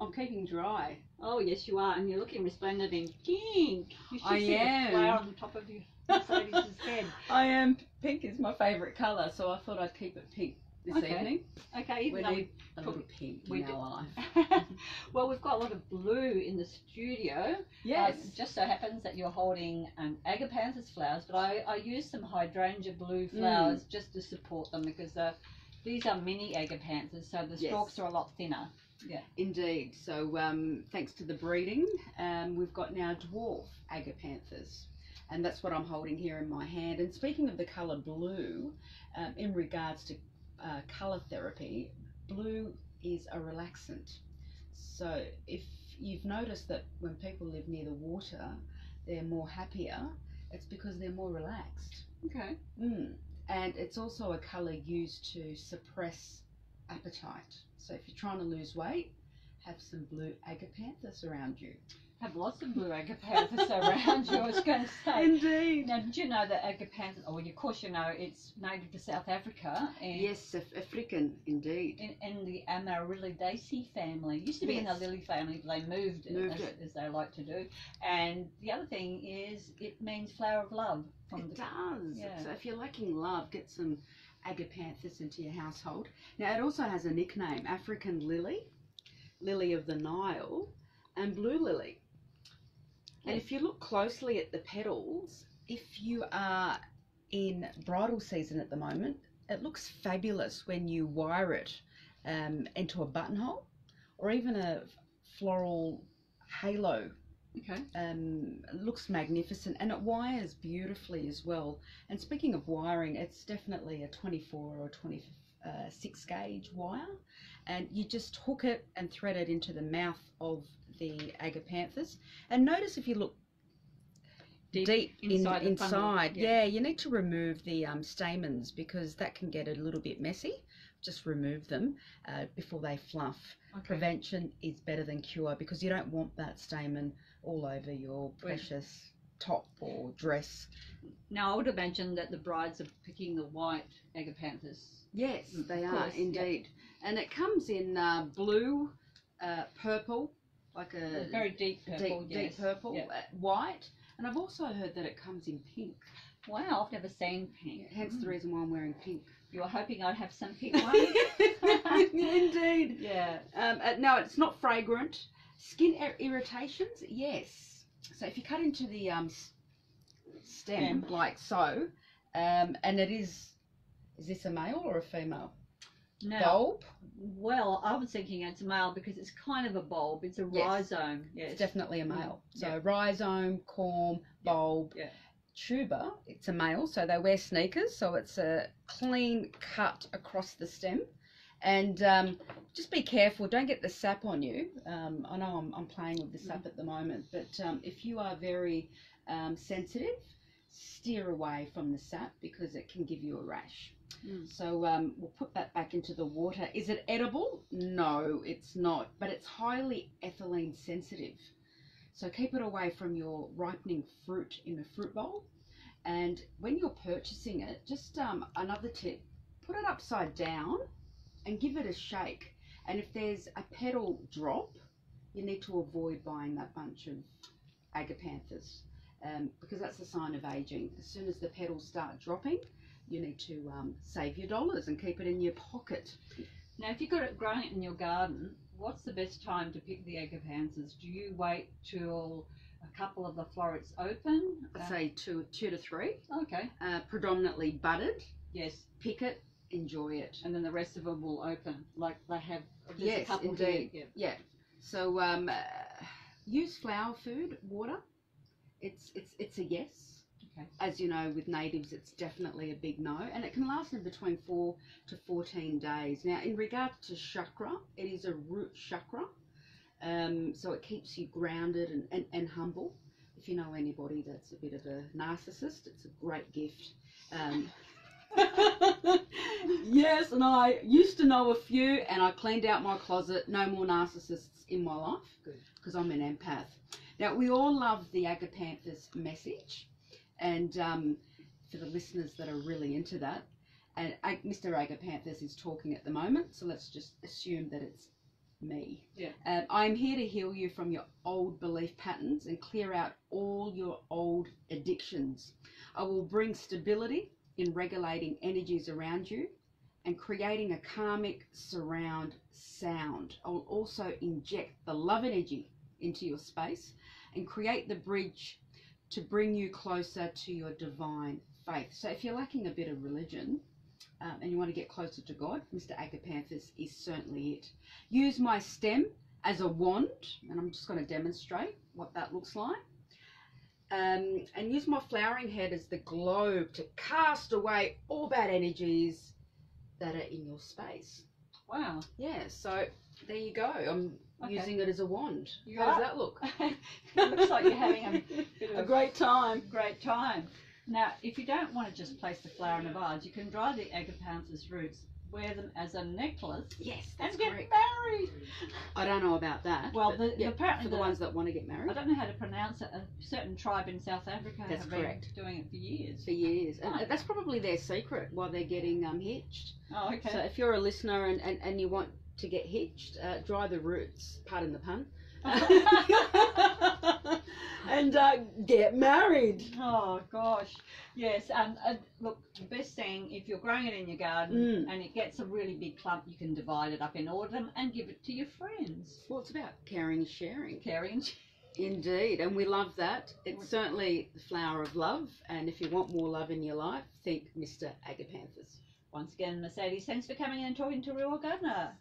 I'm keeping dry. Oh yes, you are, and you're looking resplendent in pink. You should I see am. the flower on the top of your Mercedes' head. I am. Pink is my favourite colour, so I thought I'd keep it pink this evening. Okay, even We though need a little pink in our life. well, we've got a lot of blue in the studio. Yes. It just so happens that you're holding Agapanthus flowers, but I used some hydrangea blue flowers just to support them because these are mini Agapanthus, so the stalks are a lot thinner. Yeah, indeed. So thanks to the breeding, we've got now dwarf Agapanthus, and that's what I'm holding here in my hand. And speaking of the colour blue, in regards to colour therapy, blue is a relaxant. So if you've noticed that when people live near the water, they're more happier, it's because they're more relaxed. Okay. And it's also a colour used to suppress appetite. So if you're trying to lose weight, have some blue Agapanthus around you. Have lots of blue Agapanthus around you, I was going to say. Indeed. Now, did you know that Agapanthus, or of course you know, it's native to South Africa. And yes, African, indeed. In the Amaryllidaceae family. It used to be in the lily family, but they moved it, as they like to do. And the other thing is, it means flower of love. It does. Yeah. So if you're lacking love, get some Agapanthus into your household. Now, it also has a nickname, African lily, lily of the Nile, and blue lily. And if you look closely at the petals, if you are in bridal season at the moment, it looks fabulous when you wire it into a buttonhole or even a floral halo. Okay. It looks magnificent, and it wires beautifully as well. And speaking of wiring, it's definitely a 24 or 26 gauge wire, and you just hook it and thread it into the mouth of the Agapanthus. And notice if you look deep inside, yeah, you need to remove the stamens because that can get a little bit messy. Just remove them before they fluff. Okay. Prevention is better than cure because you don't want that stamen all over your precious top or dress. Now, I would imagine that the brides are picking the white Agapanthus. Yes, they are indeed. And it comes in blue, purple, like a very deep purple, deep purple, white, and I've also heard that it comes in pink. Wow, I've never seen pink. Hence the reason why I'm wearing pink. You were hoping I'd have some pink ones? Indeed. Yeah. No, it's not fragrant. Skin irritations, yes. So if you cut into the stem like so, and it is this a male or a female? No. Bulb? Well, I was thinking it's a male because it's kind of a bulb. It's a rhizome. Yes. It's definitely a male. So rhizome, corm, bulb. Yeah. Tuber, it's a male, so they wear sneakers, so it's a clean cut across the stem. And just be careful, don't get the sap on you. I know I'm playing with the sap at the moment, but if you are very sensitive, steer away from the sap because it can give you a rash. So we'll put that back into the water. Is it edible? No, it's not, but it's highly ethylene sensitive. So keep it away from your ripening fruit in a fruit bowl. And when you're purchasing it, just another tip, put it upside down and give it a shake. And if there's a petal drop, you need to avoid buying that bunch of Agapanthus because that's a sign of aging. As soon as the petals start dropping, you need to save your dollars and keep it in your pocket. Now, if you've got it growing in your garden, what's the best time to pick the Agapanthus? Do you wait till a couple of the florets open? I'd say two to three. Okay. Predominantly budded. Yes. Pick it, enjoy it. And then the rest of them will open, like they have. Yes, a couple indeed. Here. Yeah. So use flower food, water. It's a yes. Okay. As you know, with natives, it's definitely a big no, and it can last in between 4 to 14 days. Now, in regard to chakra, it is a root chakra, so it keeps you grounded and humble. If you know anybody that's a bit of a narcissist, it's a great gift. Yes, and I used to know a few, and I cleaned out my closet. No more narcissists in my life, because I'm an empath. Now, we all love the Agapanthus message. And for the listeners that are really into that, and Mr Agapanthus is talking at the moment, so let's just assume that it's me. Yeah. I'm here to heal you from your old belief patterns and clear out all your old addictions. I will bring stability in regulating energies around you and creating a karmic surround sound. I will also inject the love energy into your space and create the bridge to bring you closer to your divine faith. So if you're lacking a bit of religion, and you want to get closer to God, Mr Agapanthus is certainly it. Use my stem as a wand, and I'm just going to demonstrate what that looks like. And use my flowering head as the globe to cast away all bad energies that are in your space. Wow. Yeah, so there you go. I'm using it as a wand. You How does that look? It looks like you're having a bit of a great time. Great time. Now, if you don't want to just place the flower in a vase, you can dry the Agapanthus roots, wear them as a necklace, yes, that's and get correct. married. I don't know about that. Well, yeah, apparently for the ones that want to get married. I don't know how to pronounce it. A certain tribe in South Africa That's have correct. been doing it for years. For years. And that's probably their secret while they're getting hitched. Oh, okay. So if you're a listener and you want to get hitched, dry the roots, pardon the pun, and get married. Oh gosh, yes. Look, the best thing, if you're growing it in your garden and it gets a really big clump, you can divide it up in order them and give it to your friends. Well, it's about caring and sharing. Caring and sharing. Indeed, and we love that. It's certainly the flower of love, and if you want more love in your life, think Mr Agapanthus. Once again, Mercedes, thanks for coming in and talking to Real Gardener.